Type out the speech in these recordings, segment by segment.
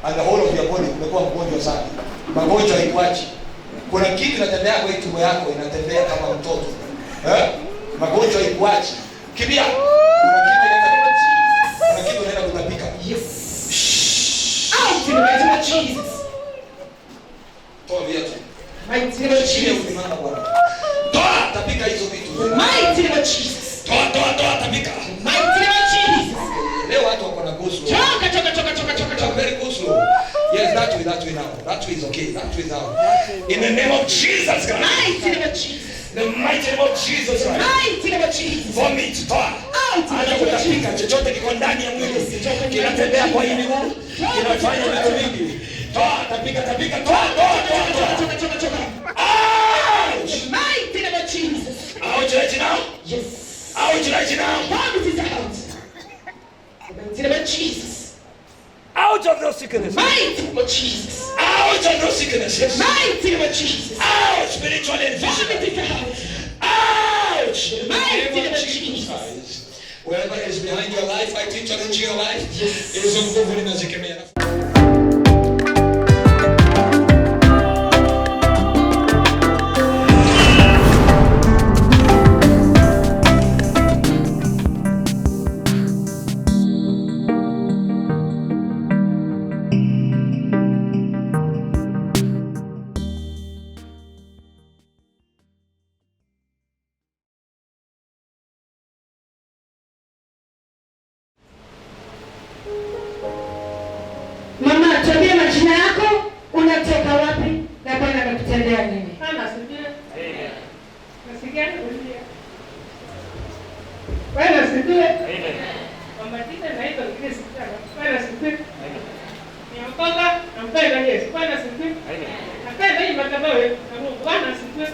And the whole of your body umekuwa mgonjwa sana. Magonjwa haikuachi. Kuna kitu inatembea kwa tumbo yako inatembea kama mtoto. Magonjwa haikuachi. Kimbia. Kuna kitu inaenda kutapika. Yes. Out in the name of Jesus. Toa viatu. Mighty name of Jesus. Toa tapika hizo vitu. Mighty name of Jesus. Toa tapika. Mighty name of Jesus. Leo watu wako na gozo. Choka very gozo. Yes, that way now. That way is okay. That way is now. In the name of Jesus Christ. Mighty name of Jesus. The mighty name of Jesus Christ. Mighty name of Jesus. Vomit, toa. Acha kutapika chochote kiko ndani ya mwili. Kinatembea kwa hii miguu. Kinafanya vitu vingi. Toa, tapika. Toa. Choka. Ouch! Mighty name of Jesus. Ouch right now? Yes. Ouch right now? Vomit is out. Mighty name of Jesus. Out of those sicknesses. Mighty name of Jesus. Out of those sicknesses. Mighty name of Jesus. Out spiritual and physical. Ouch. Mighty name of Jesus. Whoever is behind your life, I teach challenge your life. Yes. Is nguvu linazikemea. Mama, tuambie majina yako, unatoka wapi na Bwana amekutendea nini? Sana sikia. Nasikia kulia. Bwana sikia. Kwa majina naitwa Grace Kitana. Bwana sikia. Nimeokoka, nampenda Yesu. Bwana sikia. Napenda hii madhabahu na Mungu. Bwana sikia.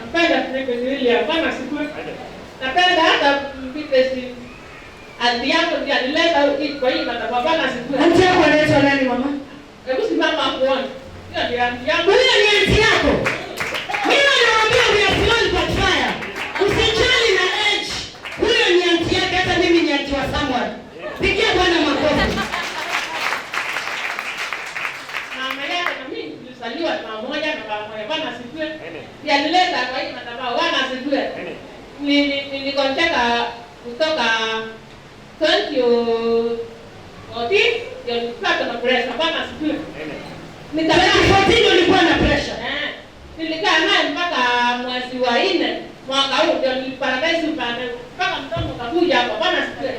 Napenda kuendelea. Bwana sikia. Napenda hata mpitesi ati yako ndio alileta kwa hii madhabahu. Bwana sikia. Anti yako anaitwa nani mama? Hebu simama hapo uone. Hiyo ndio anti yangu. Huyo ni anti yako. Mimi naambia we are full by fire. Usijali na age. Huyo ni anti yake, hata mimi ni anti wa someone. Pigia Bwana makofi. Mama yake na mimi tulisaliwa pamoja na pamoja. Bwana sikia. Ndio alileta kwa hii madhabahu. Bwana sikia. Nilikoncheka kutoka 2014 ndio nilipata na pressure. Bwana sikia. Nitakufuatilia ulikuwa na pressure. Nilikaa naye mpaka mwezi wa 4 mwaka huu ndio niliparalyze mpaka mtoto kakuja hapa. Bwana sikia.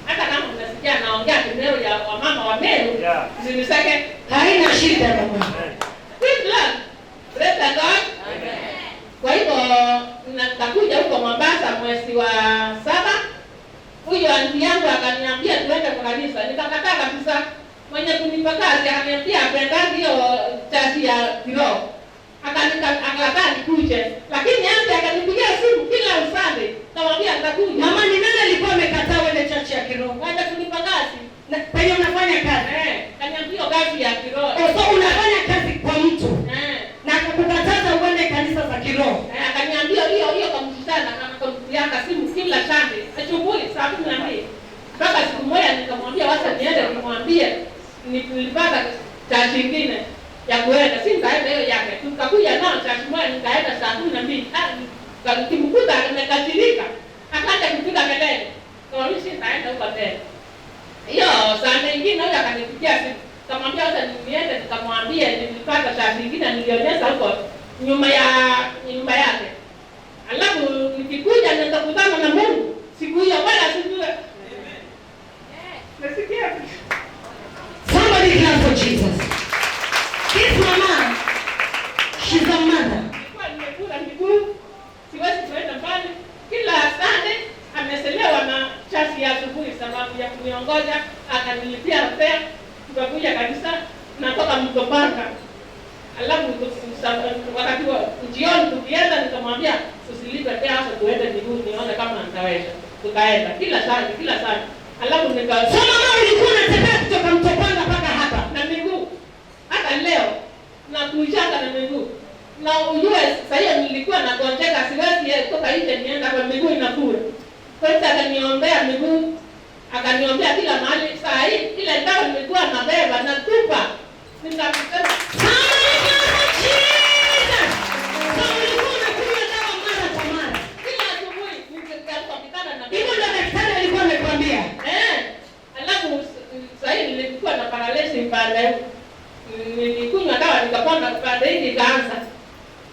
Hata kama unasikia naongea kimeo ya wamama wa Meru, niliseke Haina shida mama. Praise God. Kwa hivyo nitakuja huko Mombasa mwezi wa 7. Huyo anti yangu akaniambia tuende kwa kanisa. Nikakataa kabisa. Mwenye kunipa kazi akaniambia apendani hiyo chaji ya kiroho. Akakataa nikuje. Lakini anti akanipigia simu kila Sunday. Namwambia nitakuja. Mama, ni nani alikuwa amekataa wewe chachi ya kiroho? Wacha kunipa kazi. Na pale unafanya kazi. Kaniambia kazi ya kiroho. So unafanya kazi kwa mtu. Na akakukataza uende kanisa za kiroho. Akaniambia hiyo kamtana kama kumpianga simu kila Sunday. Asubuhi saa 12. Mpaka siku moja nikamwambia wacha niende nimwambie nilipata chachi nyingine ya kuenda. Si nikaenda hiyo yake. Tukakuja nao chachi moja nikaenda saa 12. Nikimkuta amekasirika. Akaanza kupiga kelele. Kwa hiyo si nikaenda huko tena. Hiyo saa nyingine huyo akanipigia simu. Kamwambia hata niende nikamwambia nilipata chachi nyingine nilionyesha huko nyuma yake. Alafu nikikuja nitakutana na Mungu siku hiyo. Bwana asifiwe. Nasikia. Somebody clap for Jesus. This mama, she's a mother. Kwa nimekula miguu, siwezi kwenda mbali. Kila Sunday ameselewa na chasi ya asubuhi sababu ya kuniongoja, akanilipia fare, tukakuja kabisa natoka Mtopanga. Alafu wakati wa jioni tukienda nikamwambia usilipe fare hasa tuende miguu nione kama nitaweza. Tukaenda kila Sunday. Alafu So mama, ulikuwa unatembea kutoka Mtopanga mpaka hapa na miguu. Hata leo na kuishaka na miguu. Na ujue sasa hiyo nilikuwa nagonjeka, siwezi kutoka nje nienda kwa miguu inakula. Kwa hiyo akaniombea miguu, akaniombea kila mahali. Saa hii ile dawa nilikuwa nabeba na Nikamsema nilikunywa dawa nikapona baada hii nikaanza.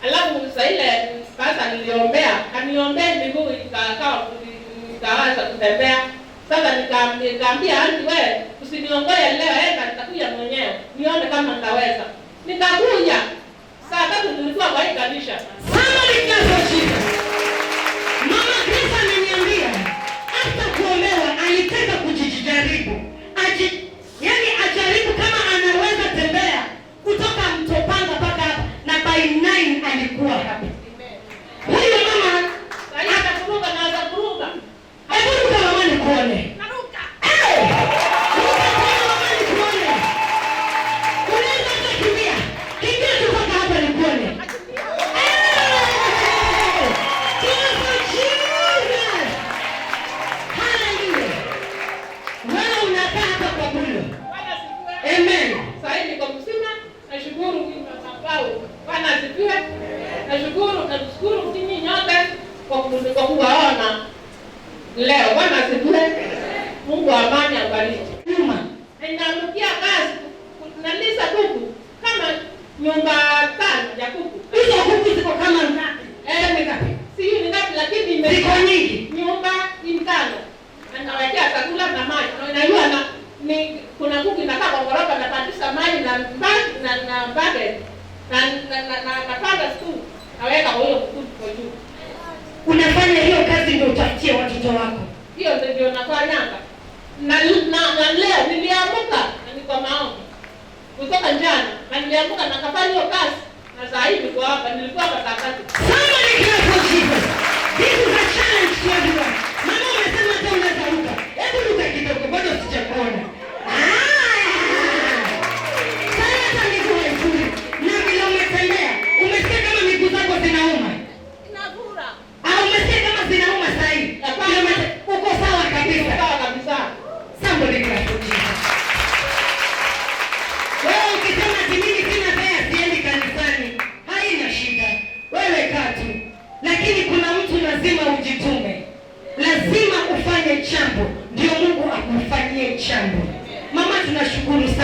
Alafu sasa ile sasa niliombea, kaniombea miguu nikaanza kutembea. Sasa nikaambia anti, wewe usiniongoe leo, enda nitakuja mwenyewe. Nione kama nitaweza. Nikakuja. Saa 3 nilikuwa kwa hii kanisa. Sama nikazoshika. Mama Grace ameniambia hata kuolewa alitaka kujijaribu. Yaani ajaribu kama anaweza tembea kutoka Mtopanga mpaka hapa, na by 9 alikuwa hapa. Huyo mama atakuruka na atakuruka. Hebu ruka mama nikuone. Naruka. Ruka mama nikuone. Unaweza kukimbia. Kimbia kutoka hapa nikuone. Wewe unakaa hapa kwa bulo. Amen. Sasa niko mzima, nashukuru kwa sababu Bwana asifiwe. Nashukuru mtini nyote kwa kuwaona leo. Bwana asifiwe. Mungu wa amani abariki. Ninaamkia kazi nalisa kuku kama nyumba 5 ya kuku. Hizo kuku ziko kama ngapi? Ni ngapi? Si ni ngapi, lakini ziko nyingi. Nyumba 5. Anawekea chakula na maji. Unajua na kuna kuku inakaa kwa ghorofa na pandisha maji na bucket na panda tu naweka kwa hiyo kuku kwa juu. Unafanya hiyo kazi ndio utafutie watoto wako. Hiyo ndio nafanya. Na leo niliamka na niko maombi kutoka jana, na niliamka na kafanya hiyo kazi, na saa hii niko hapa. Nilikuwa hapa saa 3. Somebody clap for Jesus. This is a challenge to everyone. Mama umesema hata unaweza ruka. Hebu ruka kidogo, bado sijakuona. Sasa miguu haifuri. Na vile umetembea, umesikia kama miguu zako zinauma? Inavura. Umesikia kama zinauma sasa hivi? Uko sawa kabisa. Sawa kabisa. Somebody clap for Jesus. Wewe ukisema mimi sina fea siendi kanisani, haina shida. Wewe kaa tu. Lakini kuna mtu lazima ujitume. Lazima ufanye jambo ndio Mungu akufanyie jambo. Mama tunashukuru sana.